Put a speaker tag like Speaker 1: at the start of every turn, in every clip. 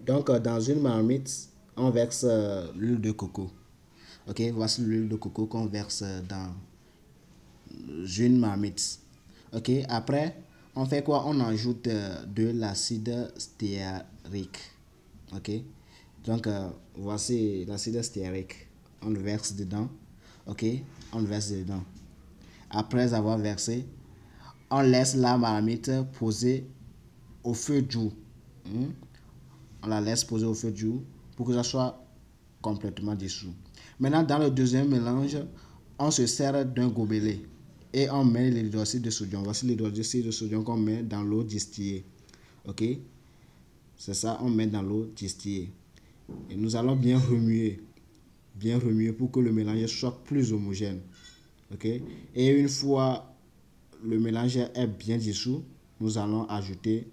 Speaker 1: Donc, dans une marmite, on verse l'huile de coco. Ok, voici l'huile de coco qu'on verse dans une marmite. Ok, après, on fait quoi? On ajoute de l'acide stéarique. Ok, donc voici l'acide stéarique. On le verse dedans. Ok, on le verse dedans. Après avoir versé, on laisse la marmite poser au feu doux. Hmm? On la laisse poser au feu doux pour que ça soit complètement dissous. Maintenant, dans le deuxième mélange, on se sert d'un gobelet et on met l'hydroxyde de sodium. Voici l'hydroxyde de sodium qu'on met dans l'eau distillée. Ok? C'est ça, on met dans l'eau distillée. Et nous allons bien remuer pour que le mélange soit plus homogène. Ok? Et une fois le mélange est bien dissous, nous allons ajouter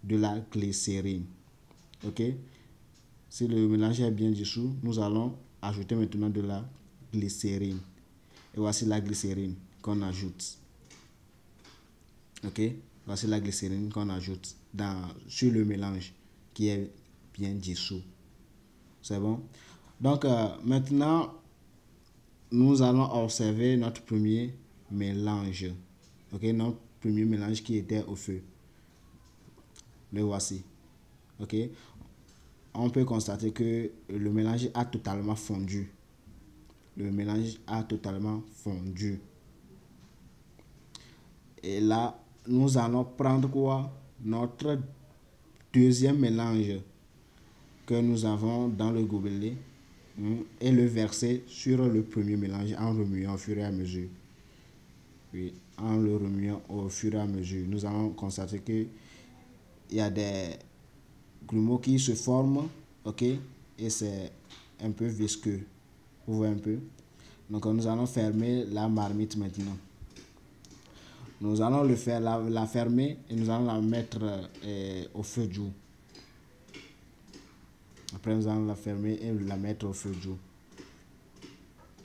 Speaker 1: de la glycérine. Ok? Si le mélange est bien dissous, nous allons ajouter maintenant de la glycérine. Et voici la glycérine qu'on ajoute. Ok? Voici la glycérine qu'on ajoute sur le mélange qui est bien dissous. C'est bon? Donc maintenant, nous allons observer notre premier mélange. Ok? Notre premier mélange qui était au feu. Le voici. Ok? On peut constater que le mélange a totalement fondu. Le mélange a totalement fondu. Et là, nous allons prendre quoi? Notre deuxième mélange que nous avons dans le gobelet et le verser sur le premier mélange en remuant au fur et à mesure. Oui, en le remuant au fur et à mesure. Nous allons constater que il y a des grumeaux qui se forment, ok, et c'est un peu visqueux. Vous voyez un peu? Donc nous allons fermer la marmite maintenant. Nous allons le faire, la fermer et nous allons la mettre au feu doux. Après, nous allons la fermer et la mettre au feu doux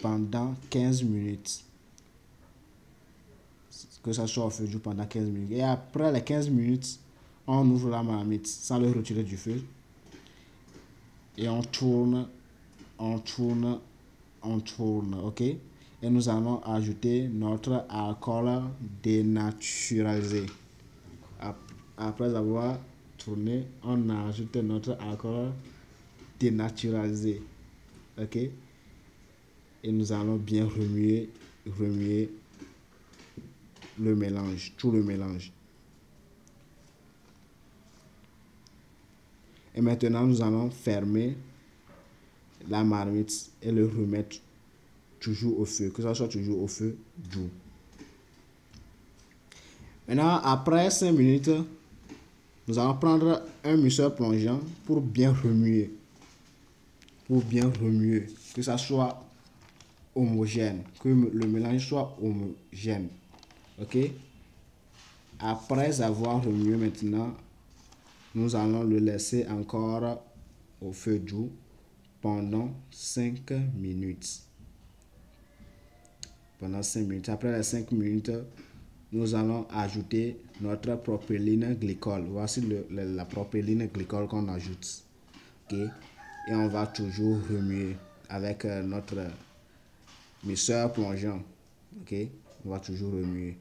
Speaker 1: pendant 15 minutes. Que ça soit au feu doux pendant 15 minutes. Et après les 15 minutes, on ouvre la marmite sans le retirer du feu. Et on tourne, on tourne, on tourne, ok? Et nous allons ajouter notre alcool dénaturalisé. Après avoir tourné, on ajoute notre alcool dénaturalisé. Ok? Et nous allons bien remuer le mélange, tout le mélange. Et maintenant, nous allons fermer la marmite et le remettre toujours au feu, que ça soit toujours au feu doux. Maintenant, après 5 minutes, nous allons prendre un mixeur plongeant pour bien remuer. Pour bien remuer, que ça soit homogène, que le mélange soit homogène. Ok? Après avoir remué maintenant, nous allons le laisser encore au feu doux pendant 5 minutes. Pendant 5 minutes. Après les 5 minutes, nous allons ajouter notre propylène glycol. Voici la propylène glycol qu'on ajoute. Okay? Et on va toujours remuer avec notre mixeur plongeant. Okay? On va toujours remuer.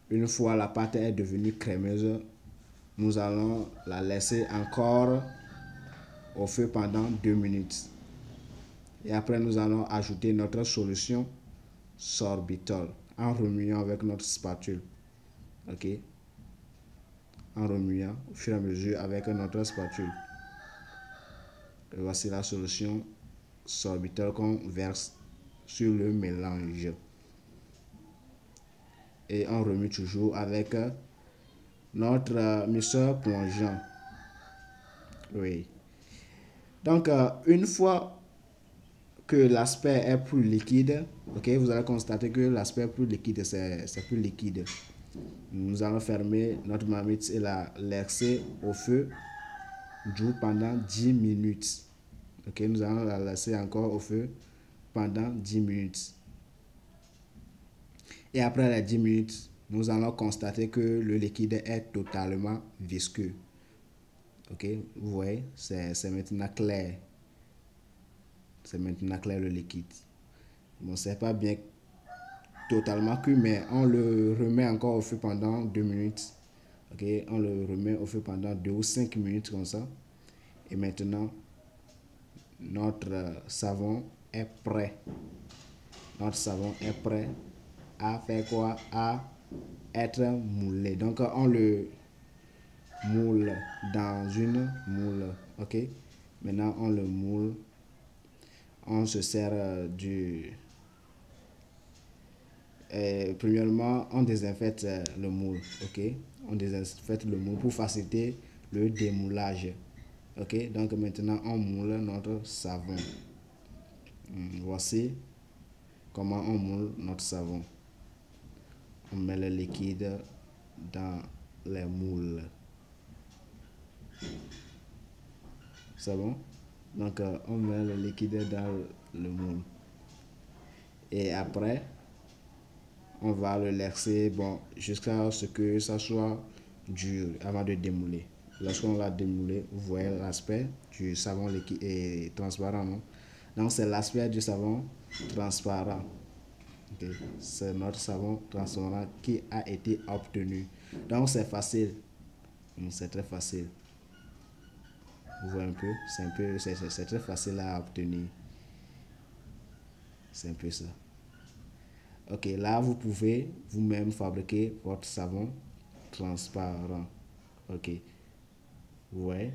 Speaker 1: Une fois la pâte est devenue crémeuse, nous allons la laisser encore au feu pendant 2 minutes. Et après, nous allons ajouter notre solution sorbitol en remuant avec notre spatule. Ok? En remuant au fur et à mesure avec notre spatule. Et voici la solution sorbitol qu'on verse sur le mélange. Et on remue toujours avec notre mixeur plongeant. Oui. Donc, une fois que l'aspect est plus liquide, ok, vous allez constater que l'aspect plus liquide, c'est plus liquide. Nous allons fermer notre marmite et la laisser au feu doux pendant 10 minutes. Ok, nous allons la laisser encore au feu pendant 10 minutes. Et après les 10 minutes, nous allons constater que le liquide est totalement visqueux. Ok, vous voyez, c'est maintenant clair. C'est maintenant clair le liquide. Bon, c'est pas bien totalement cuit, mais on le remet encore au feu pendant 2 minutes. Ok, on le remet au feu pendant 2 ou 5 minutes comme ça. Et maintenant, notre savon est prêt. Notre savon est prêt à faire quoi? À être moulé. Donc, on le moule dans une moule. Ok, maintenant on le moule. On se sert premièrement, on désinfecte le moule. Ok, on désinfecte le moule pour faciliter le démoulage. Ok, donc maintenant on moule notre savon. Voici comment on moule notre savon. On met le liquide dans les moules. C'est bon? Donc on met le liquide dans le moule. Et après, on va le laisser bon, jusqu'à ce que ça soit dur avant de démouler. Lorsqu'on l'a démoulé, vous voyez l'aspect du savon liquide et transparent, non? Donc c'est l'aspect du savon transparent. Okay. C'est notre savon transparent qui a été obtenu. Donc c'est facile. C'est très facile. Vous voyez un peu, c'est très facile à obtenir. C'est un peu ça. Ok, là vous pouvez vous-même fabriquer votre savon transparent. Ok, vous voyez.